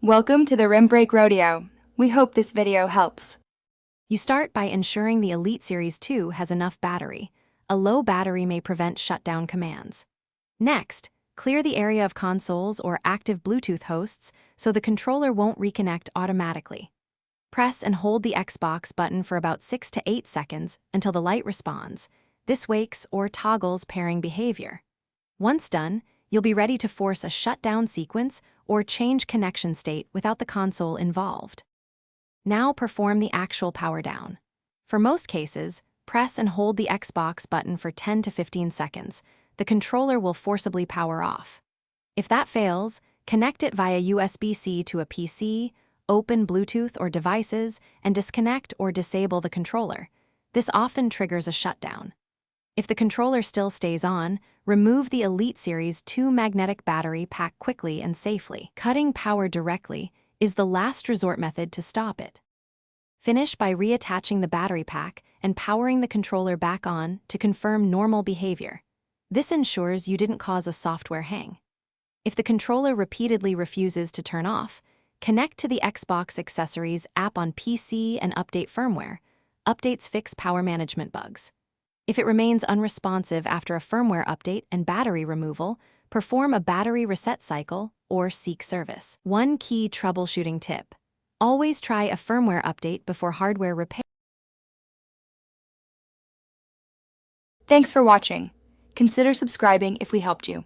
Welcome to the Rim Break Rodeo. We hope this video helps. You start by ensuring the Elite Series 2 has enough battery. A low battery may prevent shutdown commands. Next, clear the area of consoles or active Bluetooth hosts so the controller won't reconnect automatically. Press and hold the Xbox button for about 6 to 8 seconds until the light responds. This wakes or toggles pairing behavior. Once done, you'll be ready to force a shutdown sequence or change connection state without the console involved. Now perform the actual power down. For most cases, press and hold the Xbox button for 10 to 15 seconds. The controller will forcibly power off. If that fails, connect it via USB-C to a PC, open Bluetooth or devices, and disconnect or disable the controller. This often triggers a shutdown. If the controller still stays on, remove the Elite Series 2 magnetic battery pack quickly and safely. Cutting power directly is the last resort method to stop it. Finish by reattaching the battery pack and powering the controller back on to confirm normal behavior. This ensures you didn't cause a software hang. If the controller repeatedly refuses to turn off, connect to the Xbox Accessories app on PC and update firmware. Updates fix power management bugs. If it remains unresponsive after a firmware update and battery removal, perform a battery reset cycle or seek service. One key troubleshooting tip: always try a firmware update before hardware repair. Thanks for watching. Consider subscribing if we helped you.